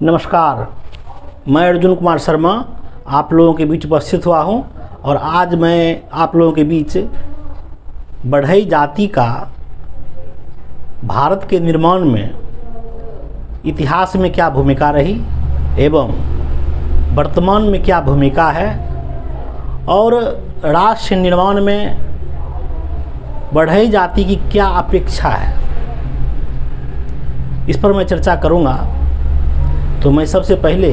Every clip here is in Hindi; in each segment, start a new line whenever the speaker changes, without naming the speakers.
नमस्कार, मैं अर्जुन कुमार शर्मा आप लोगों के बीच उपस्थित हुआ हूं और आज मैं आप लोगों के बीच बढ़ई जाति का भारत के निर्माण में इतिहास में क्या भूमिका रही एवं वर्तमान में क्या भूमिका है और राष्ट्र निर्माण में बढ़ई जाति की क्या अपेक्षा है, इस पर मैं चर्चा करूंगा। तो मैं सबसे पहले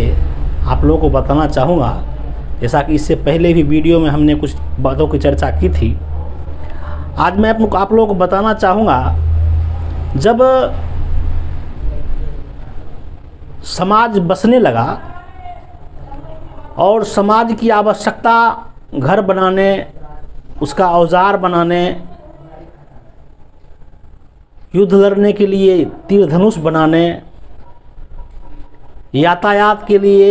आप लोगों को बताना चाहूँगा, जैसा कि इससे पहले भी वीडियो में हमने कुछ बातों की चर्चा की थी। आज मैं आप लोगों को बताना चाहूँगा, जब समाज बसने लगा और समाज की आवश्यकता घर बनाने, उसका औजार बनाने, युद्ध लड़ने के लिए तीर धनुष बनाने, यातायात के लिए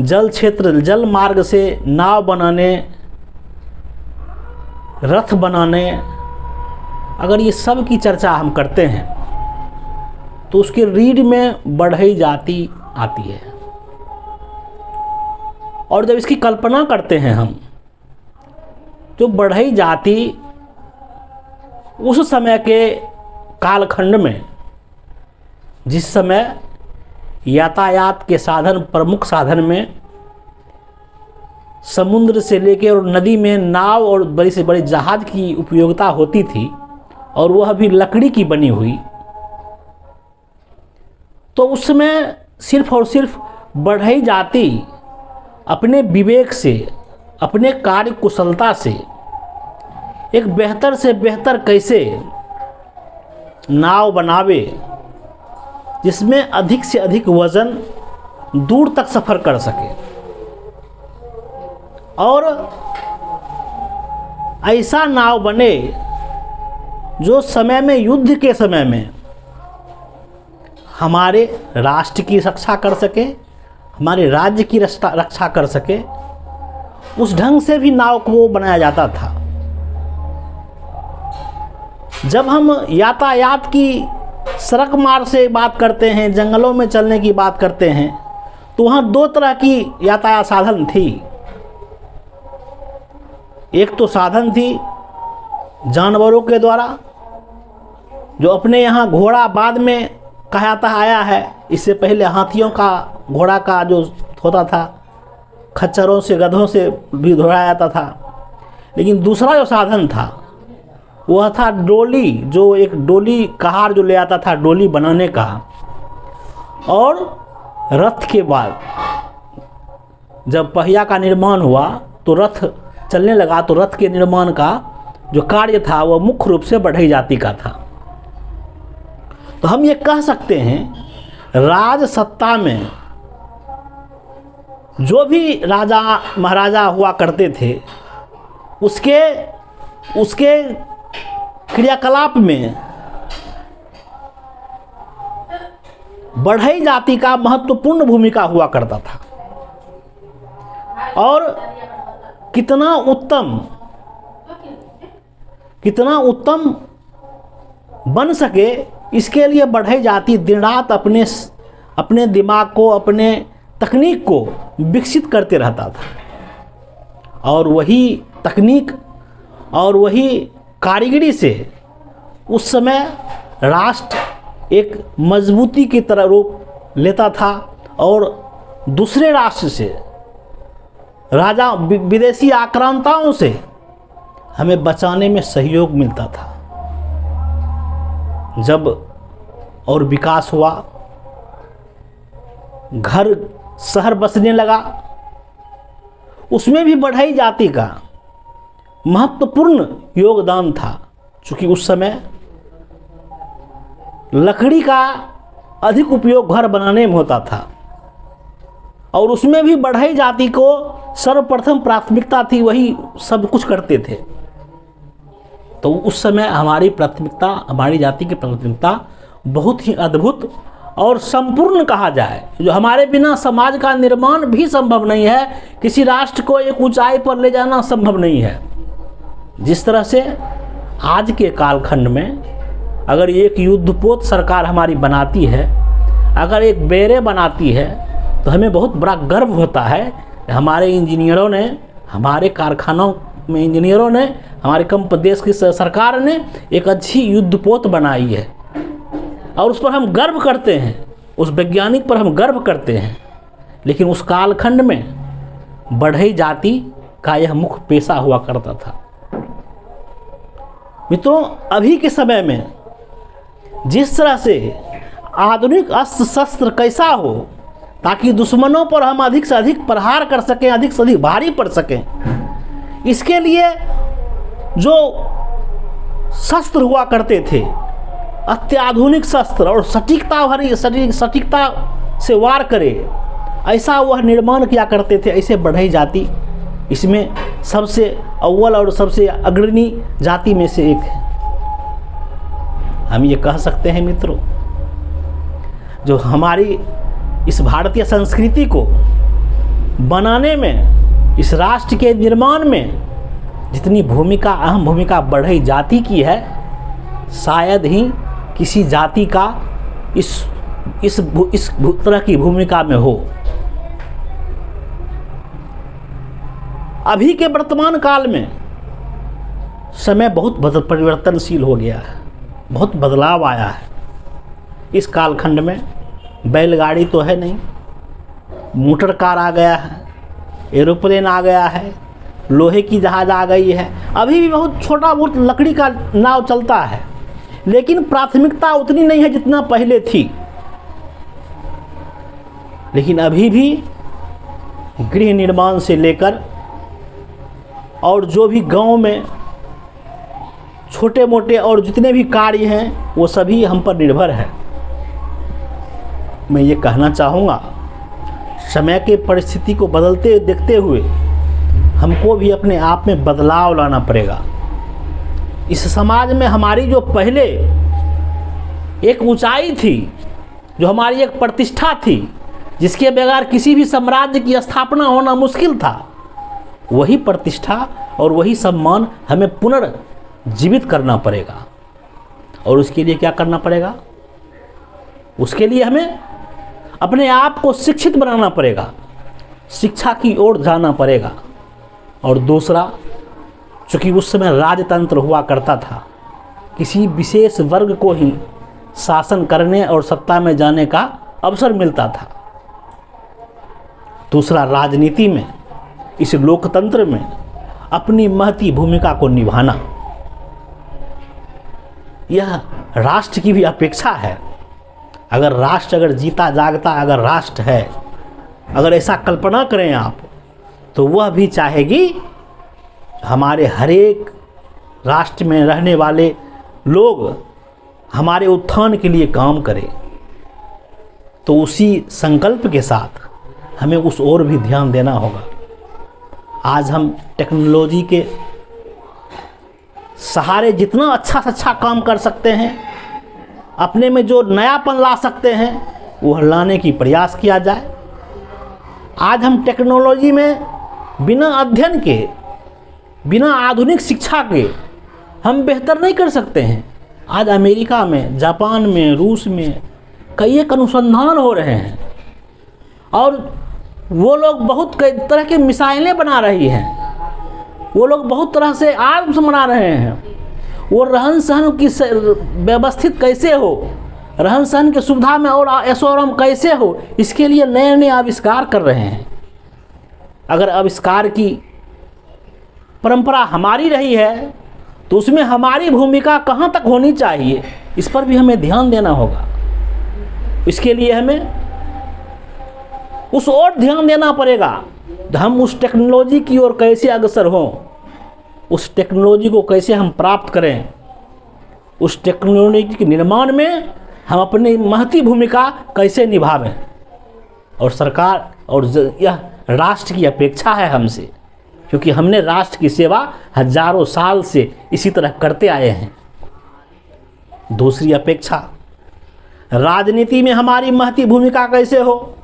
जल क्षेत्र जल मार्ग से नाव बनाने, रथ बनाने, अगर ये सब की चर्चा हम करते हैं तो उसके रीढ़ में बढ़ई जाति आती है। और जब इसकी कल्पना करते हैं हम, तो बढ़ई जाति उस समय के कालखंड में, जिस समय यातायात के साधन प्रमुख साधन में समुद्र से लेकर और नदी में नाव और बड़ी से बड़ी जहाज की उपयोगिता होती थी और वह भी लकड़ी की बनी हुई, तो उसमें सिर्फ और सिर्फ बढ़ई जाति अपने विवेक से, अपने कार्य कुशलता से एक बेहतर से बेहतर कैसे नाव बनावे जिसमें अधिक से अधिक वजन दूर तक सफ़र कर सके, और ऐसा नाव बने जो समय में, युद्ध के समय में हमारे राष्ट्र की रक्षा कर सके, हमारे राज्य की रक्षा कर सके। उस ढंग से भी नाव को बनाया जाता था। जब हम यातायात की सड़क मार्ग से बात करते हैं, जंगलों में चलने की बात करते हैं, तो वहाँ दो तरह की यातायात साधन थी। एक तो साधन थी जानवरों के द्वारा, जो अपने यहाँ घोड़ा बाद में कहता आया है, इससे पहले हाथियों का, घोड़ा का जो होता था, खच्चरों से, गधों से भी दौड़ाया जाता था। लेकिन दूसरा जो साधन था वह था डोली, जो एक डोली कहार जो ले आता था डोली बनाने का। और रथ के बाद जब पहिया का निर्माण हुआ तो रथ चलने लगा, तो रथ के निर्माण का जो कार्य था वह मुख्य रूप से बढ़ई जाति का था। तो हम ये कह सकते हैं, राज सत्ता में जो भी राजा महाराजा हुआ करते थे, उसके क्रियाकलाप में बढ़ई जाति का महत्वपूर्ण भूमिका हुआ करता था। और कितना उत्तम बन सके, इसके लिए बढ़ई जाति दिन रात अपने दिमाग को, अपने तकनीक को विकसित करते रहता था। और वही तकनीक और वही कारीगरी से उस समय राष्ट्र एक मजबूती की तरह रूप लेता था और दूसरे राष्ट्र से, राजा विदेशी आक्रांताओं से हमें बचाने में सहयोग मिलता था। जब और विकास हुआ, घर शहर बसने लगा, उसमें भी बढ़ई जाति का महत्वपूर्ण योगदान था। चूँकि उस समय लकड़ी का अधिक उपयोग घर बनाने में होता था और उसमें भी बढ़ई जाति को सर्वप्रथम प्राथमिकता थी, वही सब कुछ करते थे। तो उस समय हमारी प्राथमिकता, हमारी जाति की प्राथमिकता बहुत ही अद्भुत और संपूर्ण कहा जाए, जो हमारे बिना समाज का निर्माण भी संभव नहीं है, किसी राष्ट्र को एक ऊंचाई पर ले जाना संभव नहीं है। जिस तरह से आज के कालखंड में अगर एक युद्धपोत सरकार हमारी बनाती है, अगर एक बेरे बनाती है तो हमें बहुत बड़ा गर्व होता है। हमारे इंजीनियरों ने, हमारे कारखानों में इंजीनियरों ने, हमारे देश की सरकार ने एक अच्छी युद्धपोत बनाई है और उस पर हम गर्व करते हैं, उस वैज्ञानिक पर हम गर्व करते हैं। लेकिन उस कालखंड में बढ़ई जाति का यह मुख्य पेशा हुआ करता था। मित्रों, अभी के समय में जिस तरह से आधुनिक अस्त्र शस्त्र कैसा हो ताकि दुश्मनों पर हम अधिक से अधिक प्रहार कर सकें, अधिक से अधिक भारी पड़ सकें, इसके लिए जो शस्त्र हुआ करते थे, अत्याधुनिक शस्त्र और सटीकता से वार करे, ऐसा वह निर्माण किया करते थे। ऐसे बढ़ई जाति इसमें सबसे अव्वल और सबसे अग्रणी जाति में से एक है। हम ये कह सकते हैं मित्रों, जो हमारी इस भारतीय संस्कृति को बनाने में, इस राष्ट्र के निर्माण में जितनी भूमिका, अहम भूमिका बढ़ई जाति की है, शायद ही किसी जाति का इस तरह की भूमिका में हो। अभी के वर्तमान काल में समय बहुत परिवर्तनशील हो गया है, बहुत बदलाव आया है। इस कालखंड में बैलगाड़ी तो है नहीं, मोटर कार आ गया है, एरोप्लेन आ गया है, लोहे की जहाज आ गई है। अभी भी बहुत छोटा बहुत लकड़ी का नाव चलता है, लेकिन प्राथमिकता उतनी नहीं है जितना पहले थी। लेकिन अभी भी गृह निर्माण से लेकर और जो भी गांव में छोटे मोटे और जितने भी कार्य हैं वो सभी हम पर निर्भर है। मैं ये कहना चाहूँगा, समय के परिस्थिति को बदलते देखते हुए हमको भी अपने आप में बदलाव लाना पड़ेगा। इस समाज में हमारी जो पहले एक ऊंचाई थी, जो हमारी एक प्रतिष्ठा थी, जिसके बगैर किसी भी साम्राज्य की स्थापना होना मुश्किल था, वही प्रतिष्ठा और वही सम्मान हमें पुनर्जीवित करना पड़ेगा। और उसके लिए क्या करना पड़ेगा? उसके लिए हमें अपने आप को शिक्षित बनाना पड़ेगा, शिक्षा की ओर जाना पड़ेगा। और दूसरा, चूँकि उस समय राजतंत्र हुआ करता था, किसी विशेष वर्ग को ही शासन करने और सत्ता में जाने का अवसर मिलता था। दूसरा, राजनीति में, इस लोकतंत्र में अपनी महती भूमिका को निभाना, यह राष्ट्र की भी अपेक्षा है। अगर राष्ट्र अगर जीता जागता अगर राष्ट्र है, अगर ऐसा कल्पना करें आप, तो वह भी चाहेगी हमारे हरेक राष्ट्र में रहने वाले लोग हमारे उत्थान के लिए काम करें। तो उसी संकल्प के साथ हमें उस ओर भी ध्यान देना होगा। आज हम टेक्नोलॉजी के सहारे जितना अच्छा से अच्छा काम कर सकते हैं, अपने में जो नयापन ला सकते हैं, वह लाने की प्रयास किया जाए। आज हम टेक्नोलॉजी में बिना अध्ययन के, बिना आधुनिक शिक्षा के हम बेहतर नहीं कर सकते हैं। आज अमेरिका में, जापान में, रूस में कई एक अनुसंधान हो रहे हैं और वो लोग बहुत कई तरह के मिसाइलें बना रही हैं, वो लोग बहुत तरह से आर्म्स बना रहे हैं। वो रहन सहन की व्यवस्थित कैसे हो, रहन सहन की सुविधा में और ऐशोआराम कैसे हो, इसके लिए नए नए आविष्कार कर रहे हैं। अगर आविष्कार की परंपरा हमारी रही है तो उसमें हमारी भूमिका कहाँ तक होनी चाहिए, इस पर भी हमें ध्यान देना होगा। इसके लिए हमें उस ओर ध्यान देना पड़ेगा, हम उस टेक्नोलॉजी की ओर कैसे अग्रसर हों, उस टेक्नोलॉजी को कैसे हम प्राप्त करें, उस टेक्नोलॉजी के निर्माण में हम अपनी महती भूमिका कैसे निभावें। और सरकार और यह राष्ट्र की अपेक्षा है हमसे, क्योंकि हमने राष्ट्र की सेवा हजारों साल से इसी तरह करते आए हैं। दूसरी अपेक्षा, राजनीति में हमारी महती भूमिका कैसे हो,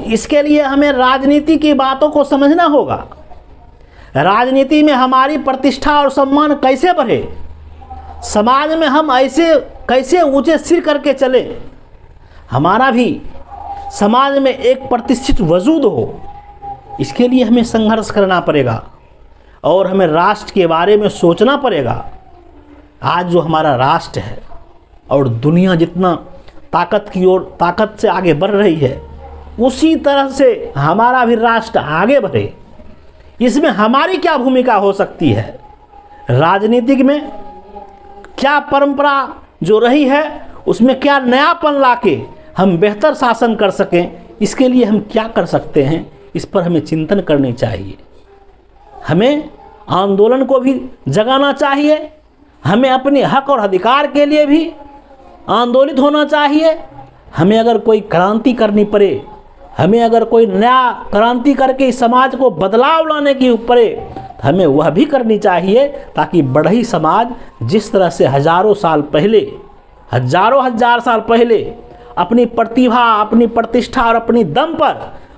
इसके लिए हमें राजनीति की बातों को समझना होगा। राजनीति में हमारी प्रतिष्ठा और सम्मान कैसे बढ़े, समाज में हम ऐसे कैसे ऊंचे सिर करके चले, हमारा भी समाज में एक प्रतिष्ठित वजूद हो, इसके लिए हमें संघर्ष करना पड़ेगा और हमें राष्ट्र के बारे में सोचना पड़ेगा। आज जो हमारा राष्ट्र है और दुनिया जितना ताकत की ओर ताकत से आगे बढ़ रही है, उसी तरह से हमारा भी राष्ट्र आगे बढ़े, इसमें हमारी क्या भूमिका हो सकती है। राजनीतिक में क्या परंपरा जो रही है उसमें क्या नयापन लाके हम बेहतर शासन कर सकें, इसके लिए हम क्या कर सकते हैं, इस पर हमें चिंतन करनी चाहिए। हमें आंदोलन को भी जगाना चाहिए, हमें अपने हक और अधिकार के लिए भी आंदोलित होना चाहिए। हमें अगर कोई क्रांति करनी पड़े, हमें अगर कोई नया क्रांति करके इस समाज को बदलाव लाने की पड़े, हमें वह भी करनी चाहिए, ताकि बढ़ई समाज जिस तरह से हजारों साल पहले, हजार साल पहले अपनी प्रतिभा, अपनी प्रतिष्ठा और अपनी दम पर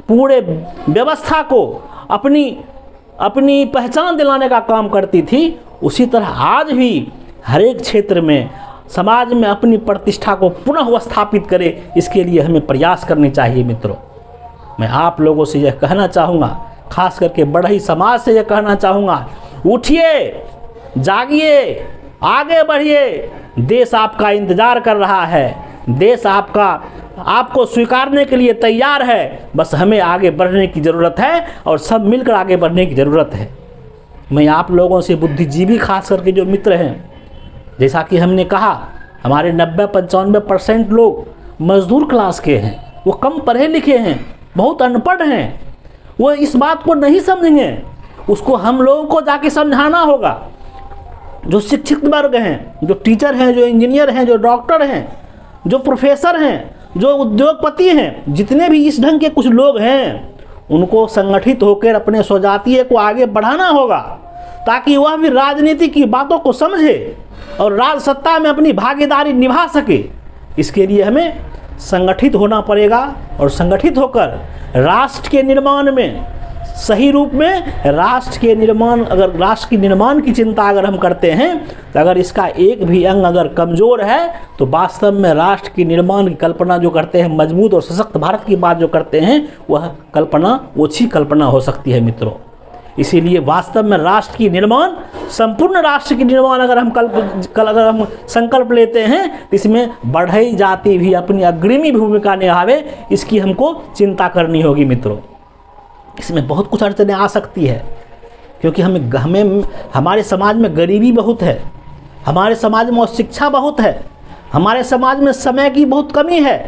पूरे व्यवस्था को अपनी पहचान दिलाने का काम करती थी, उसी तरह आज भी हर एक क्षेत्र में समाज में अपनी प्रतिष्ठा को पुनः स्थापित करे, इसके लिए हमें प्रयास करने चाहिए। मित्रों, मैं आप लोगों से यह कहना चाहूँगा, खास करके बढ़ई समाज से यह कहना चाहूँगा, उठिए, जागिए, आगे बढ़िए। देश आपका इंतज़ार कर रहा है, देश आपको स्वीकारने के लिए तैयार है। बस हमें आगे बढ़ने की ज़रूरत है और सब मिलकर आगे बढ़ने की ज़रूरत है। मैं आप लोगों से, बुद्धिजीवी खास करके जो मित्र हैं, जैसा कि हमने कहा, हमारे 90-95% लोग मजदूर क्लास के हैं, वो कम पढ़े लिखे हैं, बहुत अनपढ़ हैं, वो इस बात को नहीं समझेंगे। उसको हम लोगों को जाके समझाना होगा। जो शिक्षित वर्ग हैं, जो टीचर हैं, जो इंजीनियर हैं, जो डॉक्टर हैं, जो प्रोफेसर हैं, जो उद्योगपति हैं, जितने भी इस ढंग के कुछ लोग हैं, उनको संगठित होकर अपने स्वजातीय को आगे बढ़ाना होगा, ताकि वह भी राजनीति की बातों को समझे और राज सत्ता में अपनी भागीदारी निभा सके। इसके लिए हमें संगठित होना पड़ेगा और संगठित होकर राष्ट्र के निर्माण में, सही रूप में राष्ट्र के निर्माण की चिंता अगर हम करते हैं, तो अगर इसका एक भी अंग अगर कमज़ोर है, तो वास्तव में राष्ट्र की निर्माण की कल्पना जो करते हैं, मजबूत और सशक्त भारत की बात जो करते हैं, वह कल्पना ओछी कल्पना हो सकती है। मित्रों, इसीलिए वास्तव में राष्ट्र की निर्माण, संपूर्ण राष्ट्र की निर्माण अगर हम संकल्प लेते हैं, इसमें बढ़ई जाति भी अपनी अग्रणी भूमिका निभावे, इसकी हमको चिंता करनी होगी। मित्रों, इसमें बहुत कुछ अड़चनें आ सकती है, क्योंकि हमारे समाज में गरीबी बहुत है, हमारे समाज में अशिक्षा बहुत है, हमारे समाज में समय की बहुत कमी है,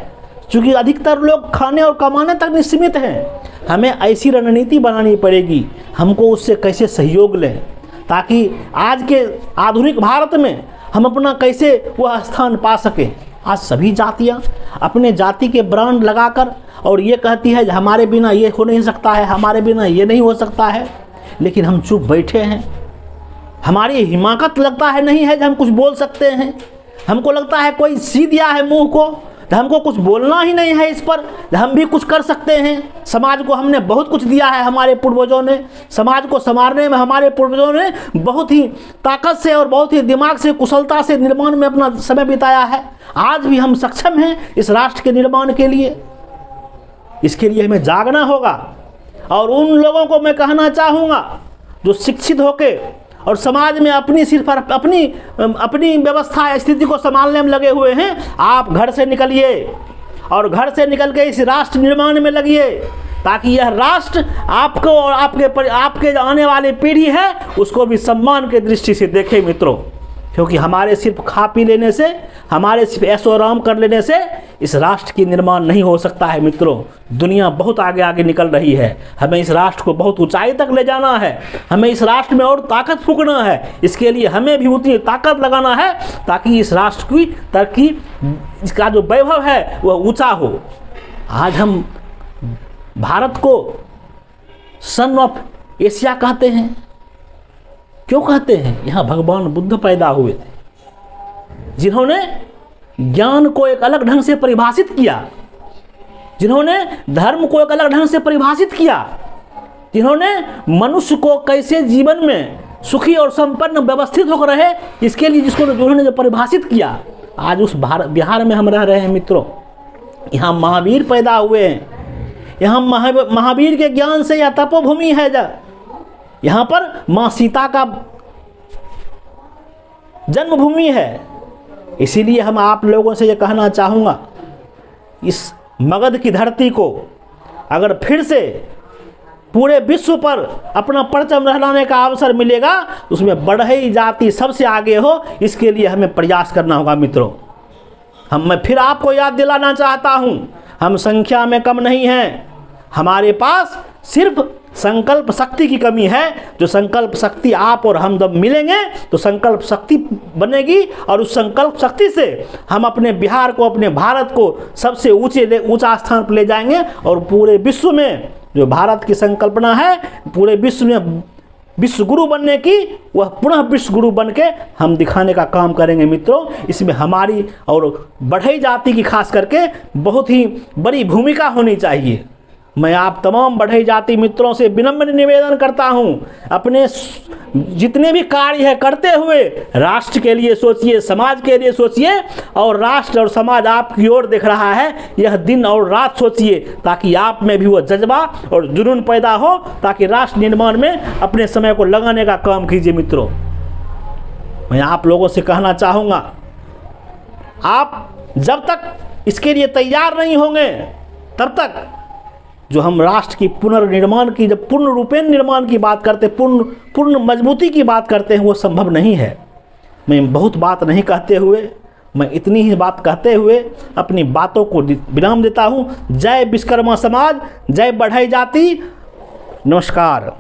क्योंकि अधिकतर लोग खाने और कमाने तक सीमित हैं। हमें ऐसी रणनीति बनानी पड़ेगी, हमको उससे कैसे सहयोग लें, ताकि आज के आधुनिक भारत में हम अपना कैसे वह स्थान पा सकें। आज सभी जातियाँ अपने जाति के ब्रांड लगाकर और ये कहती है हमारे बिना ये हो नहीं सकता है, हमारे बिना ये नहीं हो सकता है, लेकिन हम चुप बैठे हैं। हमारी हिमाकत लगता है नहीं है कि हम कुछ बोल सकते हैं, हमको लगता है कोई सी दिया है मुंह को, तो हमको कुछ बोलना ही नहीं है इस पर, हम भी कुछ कर सकते हैं। समाज को हमने बहुत कुछ दिया है, हमारे पूर्वजों ने समाज को संवारने में, हमारे पूर्वजों ने बहुत ही ताकत से और बहुत ही दिमाग से, कुशलता से निर्माण में अपना समय बिताया है। आज भी हम सक्षम हैं इस राष्ट्र के निर्माण के लिए। इसके लिए हमें जागना होगा। और उन लोगों को मैं कहना चाहूँगा जो शिक्षित होके और समाज में अपनी व्यवस्था स्थिति को संभालने में लगे हुए हैं, आप घर से निकलिए और घर से निकल के इस राष्ट्र निर्माण में लगिए, ताकि यह राष्ट्र आपको और आपके आने वाली पीढ़ी है उसको भी सम्मान के दृष्टि से देखे। मित्रों, क्योंकि हमारे सिर्फ खा पी लेने से, हमारे सिर्फ ऐशो आराम कर लेने से इस राष्ट्र की निर्माण नहीं हो सकता है। मित्रों, दुनिया बहुत आगे आगे निकल रही है, हमें इस राष्ट्र को बहुत ऊंचाई तक ले जाना है, हमें इस राष्ट्र में और ताकत फूंकना है। इसके लिए हमें भी उतनी ताकत लगाना है ताकि इस राष्ट्र की तरक्की, इसका जो वैभव है वह ऊंचा हो। आज हम भारत को सन ऑफ एशिया कहते हैं। क्यों कहते हैं? यहाँ भगवान बुद्ध पैदा हुए थे, जिन्होंने ज्ञान को एक अलग ढंग से परिभाषित किया, जिन्होंने धर्म को एक अलग ढंग से परिभाषित किया, जिन्होंने मनुष्य को कैसे जीवन में सुखी और संपन्न व्यवस्थित होकर रहे, इसके लिए जिन्होंने जो परिभाषित किया। आज उस बिहार में हम रह रहे हैं मित्रों, यहाँ महावीर पैदा हुए हैं, यहाँ महावीर के ज्ञान से यह तपोभूमि है। यहाँ पर माँ सीता का जन्मभूमि है। इसीलिए हम आप लोगों से ये कहना चाहूँगा, इस मगध की धरती को अगर फिर से पूरे विश्व पर अपना परचम लहराने का अवसर मिलेगा, उसमें बढ़ई जाति सबसे आगे हो, इसके लिए हमें प्रयास करना होगा मित्रों। मैं फिर आपको याद दिलाना चाहता हूँ, हम संख्या में कम नहीं हैं, हमारे पास सिर्फ संकल्प शक्ति की कमी है। जो संकल्प शक्ति आप और हम जब मिलेंगे तो संकल्प शक्ति बनेगी, और उस संकल्प शक्ति से हम अपने बिहार को, अपने भारत को सबसे ऊंचा स्थान पर ले जाएंगे। और पूरे विश्व में जो भारत की संकल्पना है, पूरे विश्व में विश्व गुरु बनने की, वह पुनः विश्व गुरु बन के हम दिखाने का काम करेंगे मित्रों। इसमें हमारी और बढ़ई जाति की खास करके बहुत ही बड़ी भूमिका होनी चाहिए। मैं आप तमाम बढ़ई जाति मित्रों से विनम्र निवेदन करता हूं, अपने जितने भी कार्य है करते हुए राष्ट्र के लिए सोचिए, समाज के लिए सोचिए, और राष्ट्र और समाज आपकी ओर देख रहा है, यह दिन और रात सोचिए, ताकि आप में भी वो जज्बा और जुनून पैदा हो, ताकि राष्ट्र निर्माण में अपने समय को लगाने का काम कीजिए मित्रों। मैं आप लोगों से कहना चाहूँगा, आप जब तक इसके लिए तैयार नहीं होंगे, तब तक जो हम राष्ट्र की पुनर्निर्माण की, जब पूर्ण रूपेण निर्माण की बात करते, पूर्ण मजबूती की बात करते हैं, वो संभव नहीं है। मैं बहुत बात नहीं कहते हुए, मैं इतनी ही बात कहते हुए अपनी बातों को विराम देता हूँ। जय विश्वकर्मा समाज, जय बढ़ई जाति, नमस्कार।